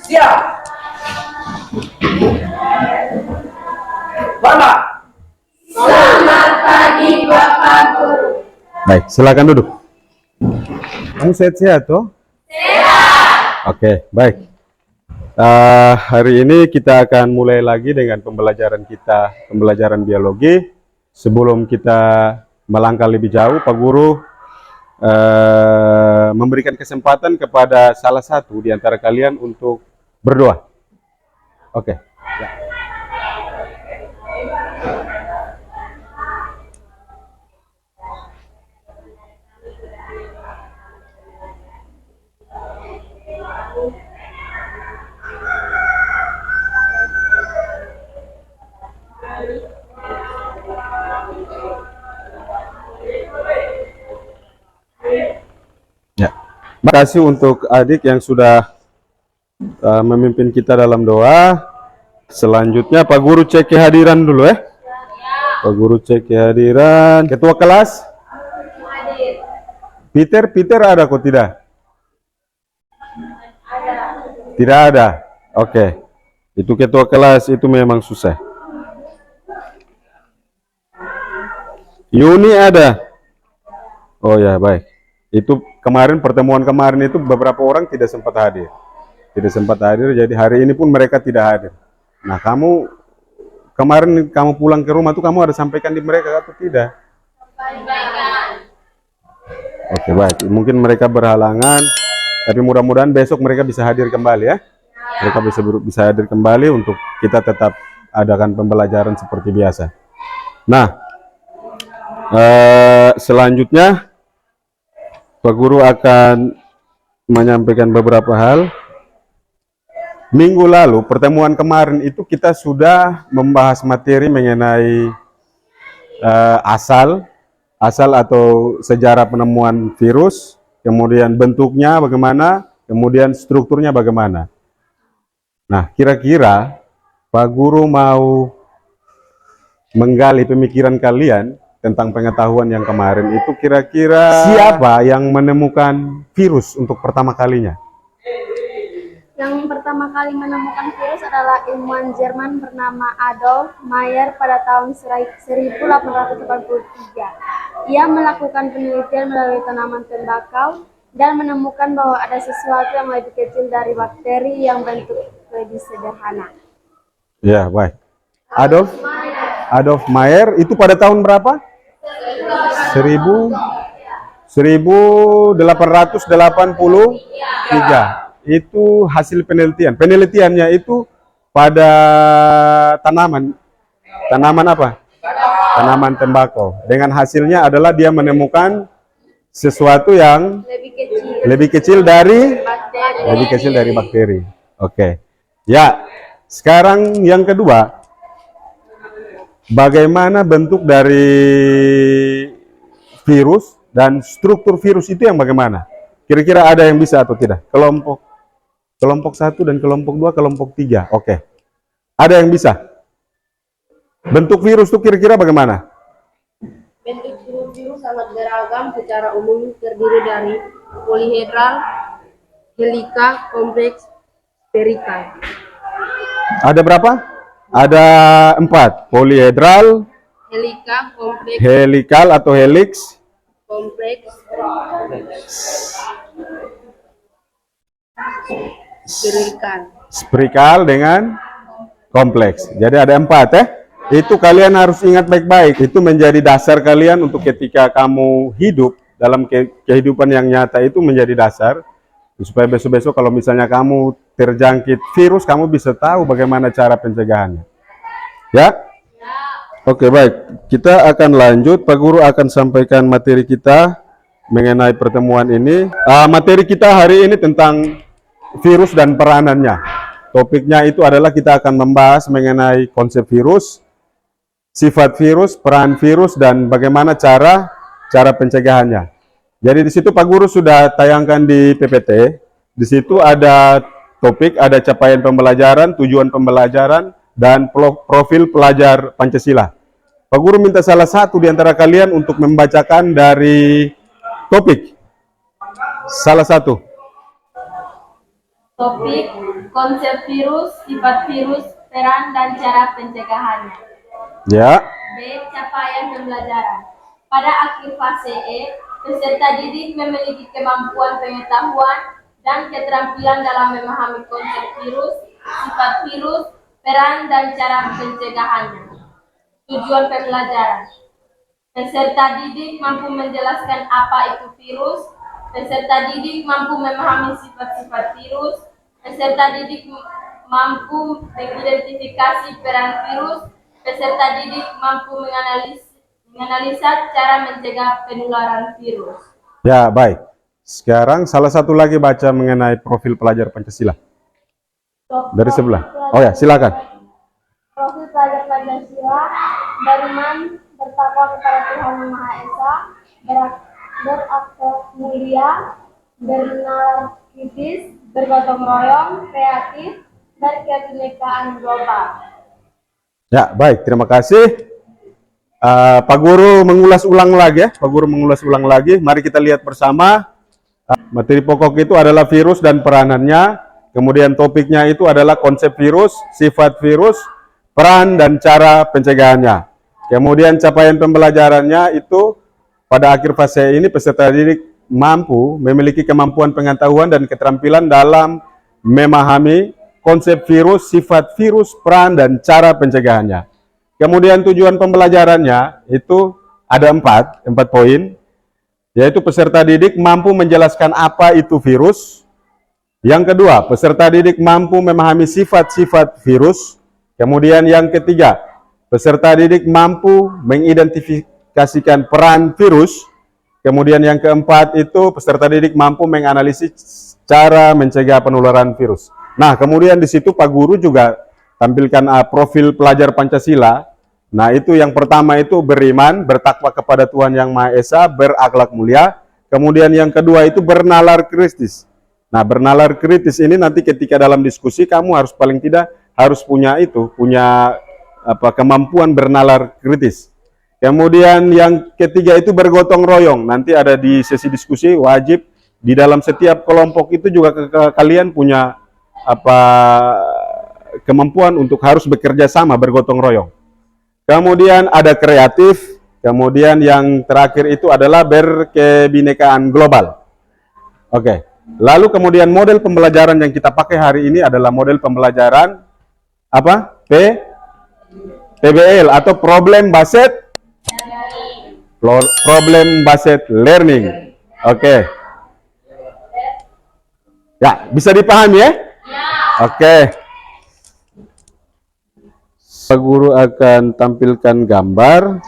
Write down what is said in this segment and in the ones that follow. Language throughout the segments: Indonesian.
Siap. Bapak. Selamat pagi Bapak Guru. Baik, silakan duduk. Kamu sehat-sehat toh? Sehat. Oke, baik. Hari ini kita akan mulai lagi dengan pembelajaran kita, pembelajaran biologi. Sebelum kita melangkah lebih jauh, Pak Guru memberikan kesempatan kepada salah satu di antara kalian untuk berdoa. Oke. Ya. Ya. Terima kasih untuk adik yang sudah memimpin kita dalam doa. Selanjutnya Pak Guru cek kehadiran dulu ya. Pak Guru cek kehadiran. Ketua kelas? Peter ada kok tidak? Tidak ada. Oke. Itu ketua kelas itu memang susah. Yuni ada? Oh ya, baik. Itu kemarin, pertemuan kemarin itu beberapa orang tidak sempat hadir. Tidak sempat hadir, jadi hari ini pun mereka tidak hadir. Nah, kamu kemarin kamu pulang ke rumah tuh kamu ada sampaikan di mereka atau tidak? Oke, baik. Mungkin mereka berhalangan, tapi mudah-mudahan besok mereka bisa hadir kembali ya. Mereka bisa hadir kembali untuk kita tetap adakan pembelajaran seperti biasa. Nah, selanjutnya Pak Guru akan menyampaikan beberapa hal. Minggu lalu, pertemuan kemarin itu kita sudah membahas materi mengenai asal atau sejarah penemuan virus, kemudian bentuknya bagaimana, kemudian strukturnya bagaimana. Nah, kira-kira Pak Guru mau menggali pemikiran kalian tentang pengetahuan yang kemarin itu, kira-kira siapa yang menemukan virus untuk pertama kalinya? Yang pertama kali menemukan virus adalah ilmuwan Jerman bernama Adolf Meyer pada tahun 1883. Ia melakukan penelitian melalui tanaman tembakau dan menemukan bahwa ada sesuatu yang lebih kecil dari bakteri yang bentuk lebih sederhana. Ya, baik. Adolf Meyer itu pada tahun berapa? 1883. Itu hasil penelitian. Penelitiannya itu pada tanaman apa? Tanaman tembakau. Dengan hasilnya adalah dia menemukan sesuatu yang lebih kecil dari bakteri. Oke. Ya. Sekarang yang kedua, bagaimana bentuk dari virus dan struktur virus itu yang bagaimana? Kira-kira ada yang bisa atau tidak? Kelompok kelompok 1 dan kelompok 2, kelompok 3. Oke. Ada yang bisa? Bentuk virus itu kira-kira bagaimana? Bentuk virus sangat beragam, secara umum terdiri dari polihedral, helika, kompleks, spherical. Ada berapa? Ada 4. Polihedral, Helika, kompleks, helikal atau helix, kompleks, spherical. spherical dengan kompleks. Jadi ada 4 ya. Itu kalian harus ingat baik-baik. Itu menjadi dasar kalian untuk ketika kamu hidup dalam kehidupan yang nyata, itu menjadi dasar supaya besok-besok kalau misalnya kamu terjangkit virus, kamu bisa tahu bagaimana cara pencegahannya. Ya? Oke, baik. Kita akan lanjut. Pak Guru akan sampaikan materi kita mengenai pertemuan ini. Materi kita hari ini tentang virus dan peranannya. Topiknya itu adalah kita akan membahas mengenai konsep virus, sifat virus, peran virus, dan bagaimana cara pencegahannya. Jadi di situ Pak Guru sudah tayangkan di PPT. Di situ ada topik, ada capaian pembelajaran, tujuan pembelajaran, dan profil pelajar Pancasila. Pak Guru minta salah satu di antara kalian untuk membacakan dari topik. Salah satu. Topik, konsep virus, sifat virus, peran dan cara pencegahannya. Ya. B. Capaian pembelajaran. Pada akhir fase E, peserta didik memiliki kemampuan pengetahuan dan keterampilan dalam memahami konsep virus, sifat virus, peran dan cara pencegahannya. Tujuan pembelajaran. Peserta didik mampu menjelaskan apa itu virus. Peserta didik mampu memahami sifat-sifat virus. Peserta didik mampu mengidentifikasi peran virus. Peserta didik mampu menganalisa cara mencegah penularan virus. Ya, baik. Sekarang salah satu lagi baca mengenai profil pelajar Pancasila. Dari sebelah. Oh ya, silakan. Profil pelajar Pancasila: beriman, bertakwa kepada Tuhan Yang Maha Esa, berakhlak mulia, bernalar kritis, bergotong royong, kreatif, dan kebinekaan global. Ya, baik. Terima kasih. Pak Guru mengulas ulang lagi ya. Pak Guru mengulas ulang lagi. Mari kita lihat bersama. Materi pokok itu adalah virus dan peranannya. Kemudian topiknya itu adalah konsep virus, sifat virus, peran dan cara pencegahannya. Kemudian capaian pembelajarannya itu pada akhir fase ini peserta didik mampu memiliki kemampuan pengetahuan dan keterampilan dalam memahami konsep virus, sifat virus, peran dan cara pencegahannya. Kemudian tujuan pembelajarannya itu ada 4 poin, yaitu peserta didik mampu menjelaskan apa itu virus. Yang kedua, peserta didik mampu memahami sifat-sifat virus. Kemudian yang ketiga, peserta didik mampu mengidentifikasikan peran virus. Kemudian yang keempat itu peserta didik mampu menganalisis cara mencegah penularan virus. Nah, kemudian di situ Pak Guru juga tampilkan profil pelajar Pancasila. Nah, itu yang pertama itu beriman, bertakwa kepada Tuhan Yang Maha Esa, berakhlak mulia. Kemudian yang kedua itu bernalar kritis. Nah, bernalar kritis ini nanti ketika dalam diskusi kamu harus paling tidak harus punya kemampuan bernalar kritis. Kemudian yang ketiga itu bergotong royong. Nanti ada di sesi diskusi, wajib di dalam setiap kelompok itu juga kalian punya kemampuan untuk harus bekerja sama, bergotong royong. Kemudian ada kreatif, kemudian yang terakhir itu adalah berkebinekaan global. Oke. Lalu kemudian model pembelajaran yang kita pakai hari ini adalah model pembelajaran PBL atau problem based learning. Oke. Ya, bisa dipahami ya? Oke. Pak Guru akan tampilkan gambar.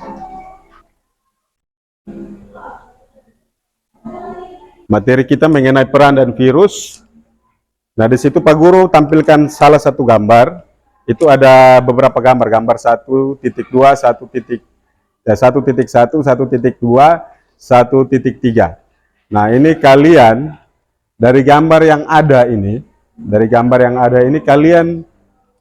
Materi kita mengenai peran dan virus. Nah, di situ Pak Guru tampilkan salah satu gambar. Itu ada beberapa gambar. Gambar 1.2, 1.1, 1.2, 1.3. Nah, ini kalian dari gambar yang ada ini, Dari gambar yang ada ini kalian,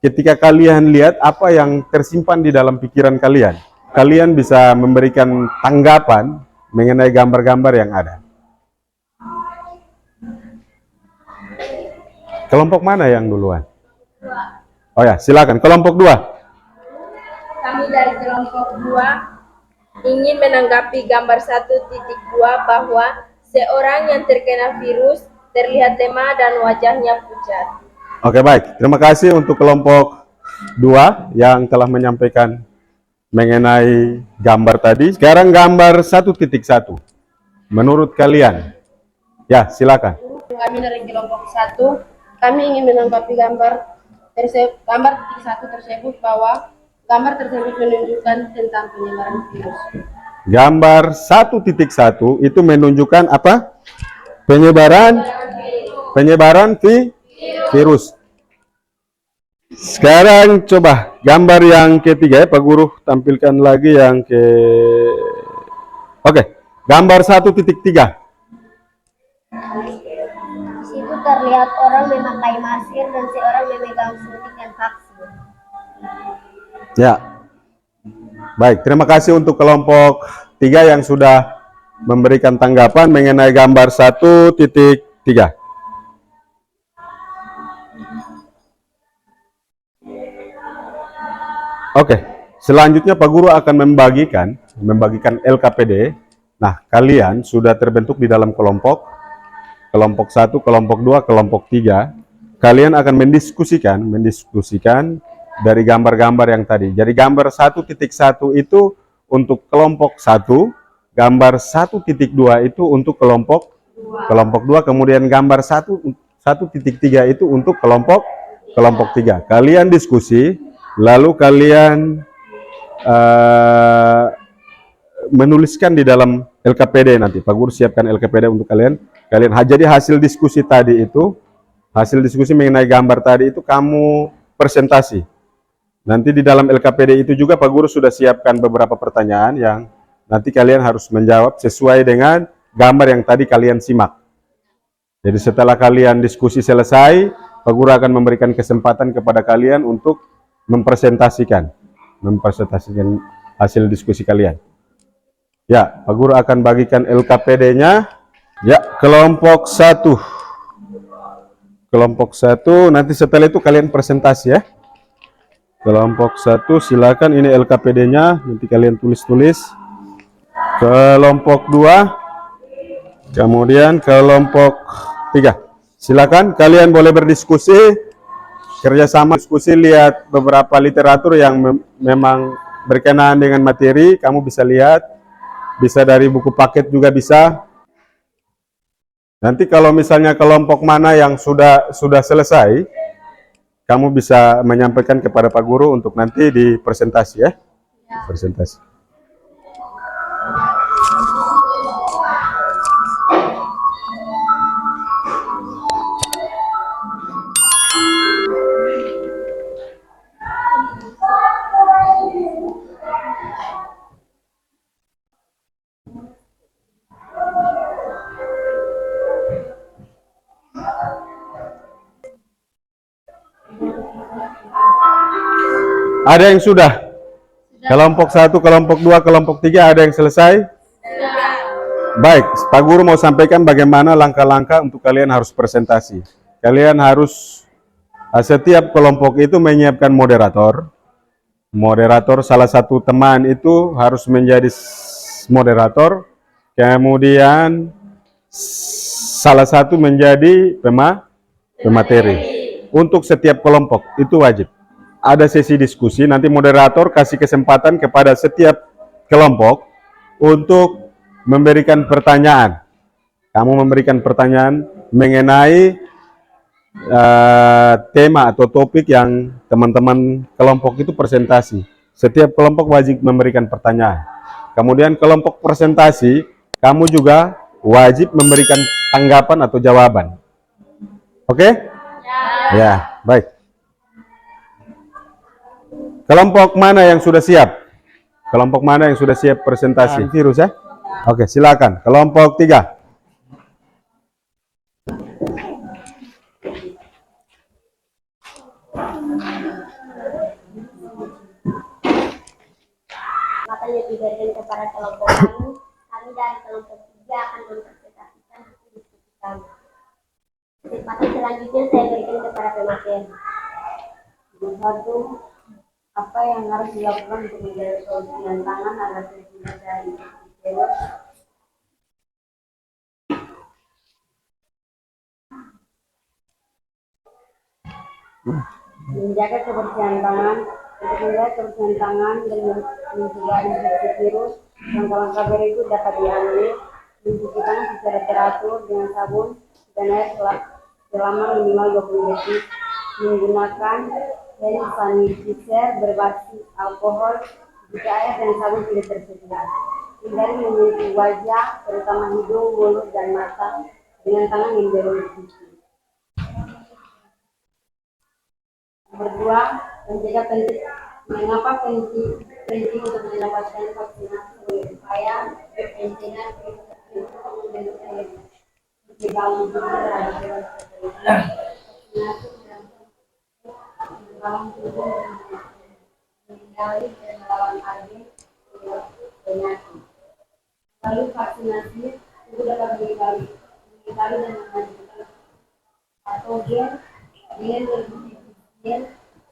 ketika kalian lihat apa yang tersimpan di dalam pikiran kalian, kalian bisa memberikan tanggapan mengenai gambar-gambar yang ada. Kelompok mana yang duluan? Oh ya, silakan. Kelompok 2. Kami dari kelompok 2 ingin menanggapi gambar 1.2 bahwa seorang yang terkena virus terlihat lemah dan wajahnya pucat. Oke, baik. Terima kasih untuk kelompok 2 yang telah menyampaikan mengenai gambar tadi. Sekarang gambar 1.1. Menurut kalian? Ya, silakan. Kami dari kelompok 1, kami ingin menanggapi gambar 1 tersebut bahwa gambar tersebut menunjukkan tentang penyebaran virus. Gambar 1.1 itu menunjukkan apa? Penyebaran virus. Sekarang coba gambar yang ketiga ya, Pak Guru tampilkan lagi yang Oke, gambar 1.3. Di situ terlihat orang memakai masker dan seorang memegang suntikan vaksin. Ya. Baik, terima kasih untuk kelompok 3 yang sudah memberikan tanggapan mengenai gambar 1.3. Oke, selanjutnya Pak Guru akan membagikan LKPD. Nah, kalian sudah terbentuk di dalam kelompok 1, kelompok 2, kelompok 3. Kalian akan mendiskusikan dari gambar-gambar yang tadi. Jadi gambar 1.1 itu untuk kelompok 1, gambar 1.2 itu untuk kelompok 2, kemudian gambar 1.3 itu untuk kelompok 3. Kalian diskusi, lalu kalian menuliskan di dalam LKPD nanti. Pak Guru siapkan LKPD untuk kalian. Jadi hasil diskusi tadi itu, hasil diskusi mengenai gambar tadi itu kamu presentasi. Nanti di dalam LKPD itu juga Pak Guru sudah siapkan beberapa pertanyaan yang nanti kalian harus menjawab sesuai dengan gambar yang tadi kalian simak. Jadi setelah kalian diskusi selesai, Pak Guru akan memberikan kesempatan kepada kalian untuk mempresentasikan hasil diskusi kalian. Ya, Pak Guru akan bagikan LKPD-nya. Ya, kelompok 1. Kelompok 1, nanti setelah itu kalian presentasi ya. Kelompok 1, silakan ini LKPD-nya, nanti kalian tulis-tulis. Kelompok 2, kemudian kelompok 3. Silakan kalian boleh berdiskusi, kerjasama diskusi, lihat beberapa literatur yang memang berkenaan dengan materi, kamu bisa lihat, bisa dari buku paket juga bisa. Nanti kalau misalnya kelompok mana yang sudah selesai, kamu bisa menyampaikan kepada Pak Guru untuk nanti di presentasi ya. Presentasi. Ada yang sudah? Kelompok 1, kelompok 2, kelompok 3 ada yang selesai? Baik, Pak Guru mau sampaikan bagaimana langkah-langkah untuk kalian harus presentasi. Kalian harus, setiap kelompok itu menyiapkan moderator. Moderator, salah satu teman itu harus menjadi moderator. Kemudian salah satu menjadi pemateri. Untuk setiap kelompok, itu wajib. Ada sesi diskusi, nanti moderator kasih kesempatan kepada setiap kelompok untuk memberikan pertanyaan. Kamu memberikan pertanyaan mengenai tema atau topik yang teman-teman kelompok itu presentasi. Setiap kelompok wajib memberikan pertanyaan. Kemudian kelompok presentasi, kamu juga wajib memberikan tanggapan atau jawaban. Oke? Ya, baik. Kelompok mana yang sudah siap? Kelompok mana yang sudah siap presentasi? Virus ya? Oke, silakan. Kelompok 3. kepada kelompok kami dari kelompok 3 akan mempresentasikan hasil diskusi kami. Kesempatan selanjutnya saya berikan kepada pemateri. Satu, apa yang harus dilakukan untuk menjadi solusi tantangan agar terhindar dari virus? Menjaga kebersihan tangan. Untuk menjaga kebersihan tangan dan mencegah infeksi virus, langkah-langkah berikut dapat diambil. Mencuci tangan secara teratur dengan sabun dan air selama minimal 20 detik. Menggunakan hand sanitizer berbasis alkohol jika air dan sabun tidak tersedia. Hindari menyentuh wajah, terutama hidung, mulut, dan mata dengan tangan yang belum dicuci. Nomor 2, mencegah penting. Mengapa penting untuk mendapatkan vaksinasi sebagai upaya pencegahan menghindari dan melawan penyakit. Lalu vaksinasi itu dapat menghindari dan menghentikan patogen dengan lebih efisien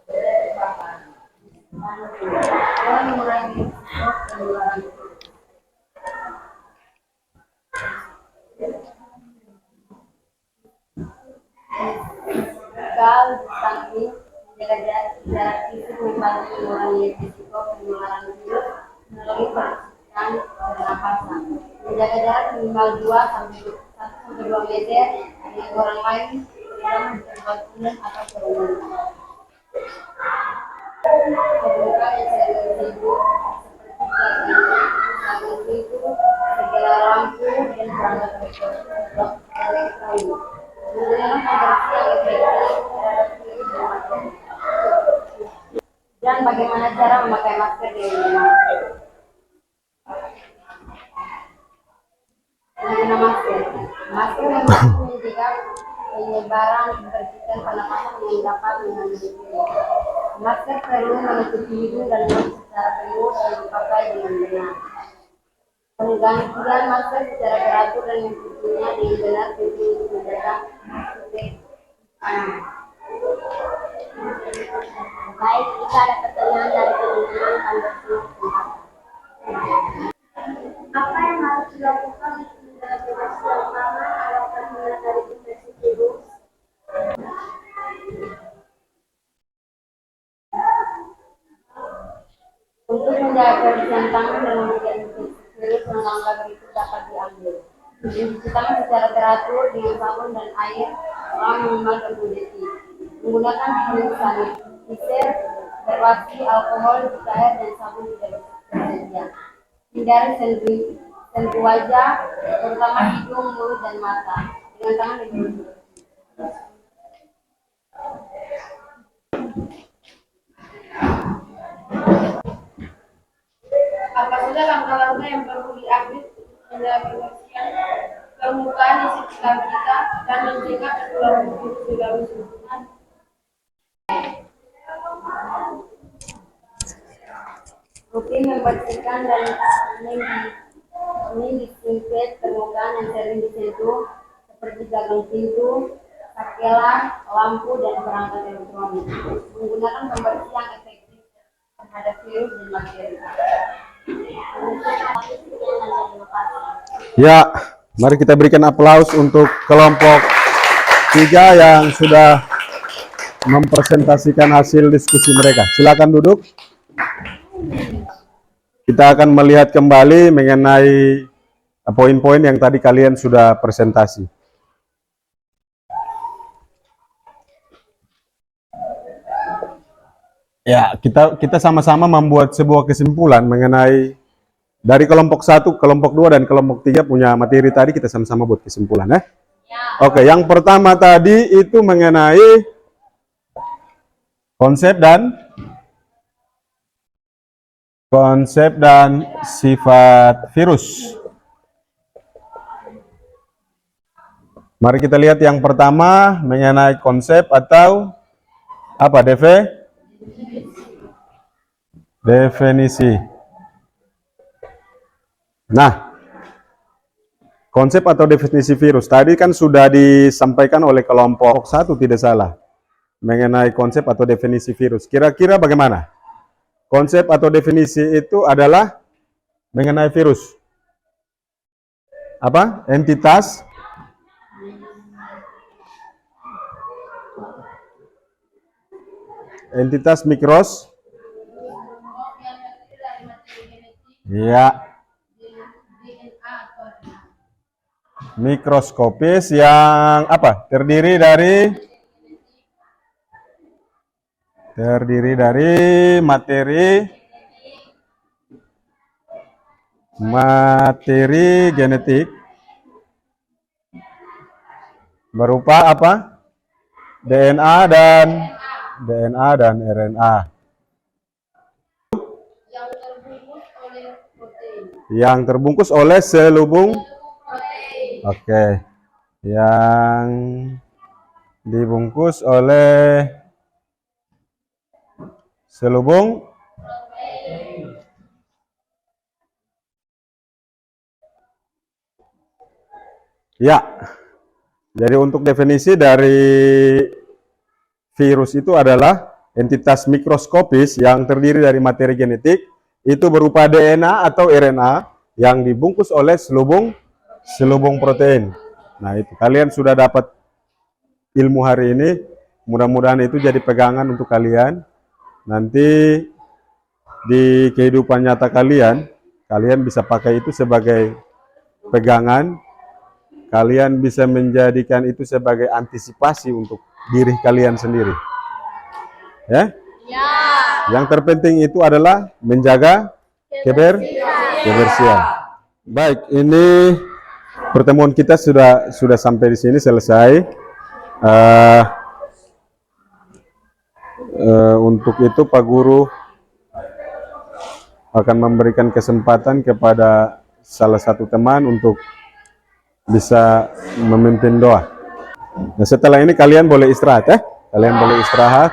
dari terpapar. Dan mengurangi risiko penularan. Kalau disamping menjaga jarak fisik membantu mengurangi risiko penularan virus melalui percikan pernapasan. Menjaga jarak minimal 2 sampai 2 meter dengan orang lain, terutama di tempat umum atau kerumunan. Terbuka yang sering sibuk seperti jalan pintu, segala lampu dan perangkat elektronik. Menggunakan pembersih yang efektif terhadap virus dan bakteri. Dan bagaimana cara memakai masker di rumah? Menggunakan masker. Masker membantu mencegah penyebaran percikan pernapasan yang dapat mengandung virus. Masker perlu menutupi hidung dan mulut secara penuh dan dipakai dengan benar. Penggantian masker secara teratur dan mencucinya dengan benar penting untuk menjaga Baik, jika ada pertanyaan dari teman-teman, kami bersiap. Apa yang harus dilakukan untuk menjaga kebersihan tangan agar terhindar dari infeksi virus? Untuk menjaga kebersihan tangan dan mencegah infeksi virus, langkah berikut dapat diambil. Mencuci tangan secara teratur dengan sabun dan air selama minimal 20 detik. Menggunakan hand sanitizer berbasis alkohol jika air dan sabun tidak tersedia. Hindari sentuh wajah, terutama hidung, mulut, dan mata dengan tangan yang belum dicuci. Apa saja langkah-langkah yang perlu diambil untuk menjaga kebersihan permukaan di sekitar kita dan mencegah penularan virus melalui sentuhan? Rutin membersihkan dan mendisinfek permukaan yang sering disentuh seperti gagang pintu, sakela, lampu, dan perangkat elektronik. Menggunakan pembersih yang efektif terhadap virus dan bakteri. Ya, mari kita berikan aplaus untuk kelompok 3 yang sudah mempresentasikan hasil diskusi mereka. Silakan duduk. Kita akan melihat kembali mengenai poin-poin yang tadi kalian sudah presentasi. Ya, kita sama-sama membuat sebuah kesimpulan mengenai dari kelompok 1, kelompok 2, dan kelompok 3 punya materi tadi, kita sama-sama buat kesimpulan ya. Oke, yang pertama tadi itu mengenai konsep dan sifat virus. Mari kita lihat yang pertama mengenai konsep atau apa, definisi. Nah, konsep atau definisi virus tadi kan sudah disampaikan oleh kelompok 1 tidak salah mengenai konsep atau definisi virus. Kira-kira bagaimana? Konsep atau definisi itu adalah mengenai virus. Apa? Entitas mikros. Ya. Mikroskopis yang apa? Terdiri dari materi genetik berupa apa? DNA dan RNA yang terbungkus oleh selubung. Oke. Yang dibungkus oleh selubung ya. Jadi untuk definisi dari virus itu adalah entitas mikroskopis yang terdiri dari materi genetik, itu berupa DNA atau RNA yang dibungkus oleh selubung protein. Nah, itu kalian sudah dapat ilmu hari ini. Mudah-mudahan itu jadi pegangan untuk kalian. Nanti di kehidupan nyata kalian bisa pakai itu sebagai pegangan. Kalian bisa menjadikan itu sebagai antisipasi untuk diri kalian sendiri. Ya? Ya. Yang terpenting itu adalah menjaga kebersihan. Baik, ini pertemuan kita sudah sampai di sini selesai. Untuk itu Pak Guru akan memberikan kesempatan kepada salah satu teman untuk bisa memimpin doa. Nah, setelah ini kalian boleh istirahat ya. Kalian boleh istirahat.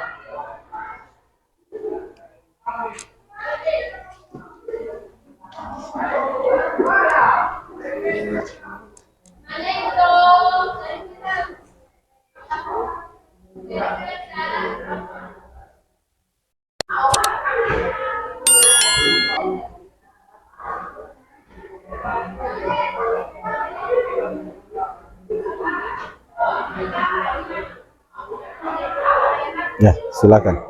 Ya, silakan.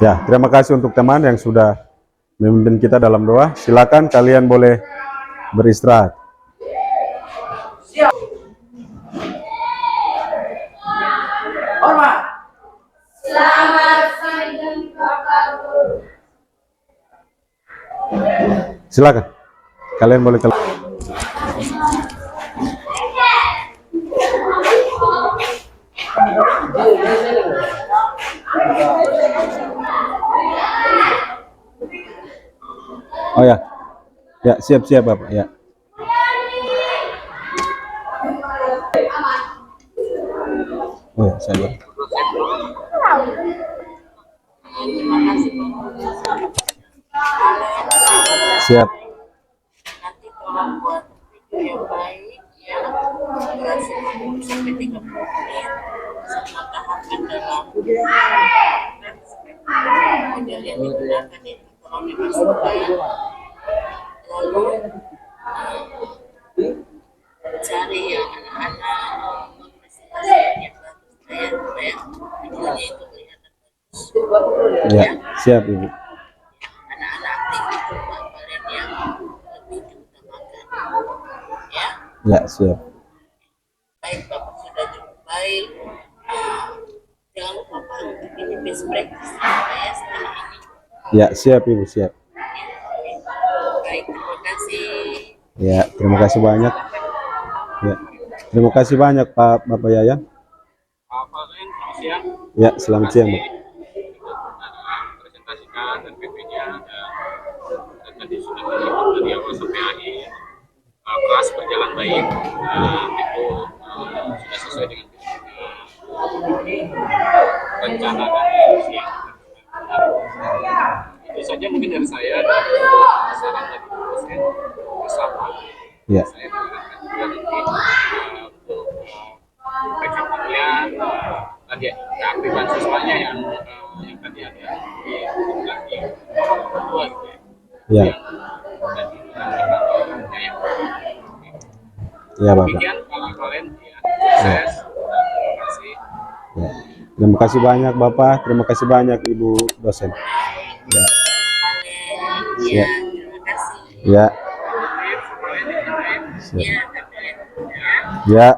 Ya, terima kasih untuk teman yang sudah memimpin kita dalam doa. Silakan kalian boleh beristirahat. Silakan. Kalian boleh keluar. Oh ya. Ya, siap-siap Bapak, ya. Oh ya, saya. Siap. Nanti tolong buat video yang baik ya, durasi sampai 30 menit sama tahapan dalam model yang digunakan itu tolong dipastikan, lalu cari yang anak-anak presentasikan yang bagus supaya videonya itu kelihatan bagus Ya, siap Ibu. anak-anak aktif itu kalian yang lebih diutamakan ya. Ya, siap. Baik, Bapak sudah cukup baik. Jangan lupa Pak untuk ini best practice ya setelah ini. Ya, siap Ibu, siap. Baik, terima kasih. Ya, terima kasih banyak. Ya. Terima kasih banyak Pak Bapak Yayan. Ya, selamat siang, Bu. Presentasikan dan PP-nya dan tadi sudah terlihat dari awal sampai akhir kelas berjalan baik, itu sudah sesuai dengan rencana dan saja mungkin dari saya dan saran dari dosen bersama. Ya. Saya menyarankan juga nanti untuk PKP-nya tadi keaktifan siswanya yang tadi ada di kedua gitu Ya. yang tadi yang Ya, Bapak. demikian Pak Valen ya, sukses. Terima kasih. Ya. Terima kasih banyak Bapak, terima kasih banyak Ibu dosen. Ya. Ya, terima kasih. Ya. Boleh ditanyain? Siap. Ya, Ya.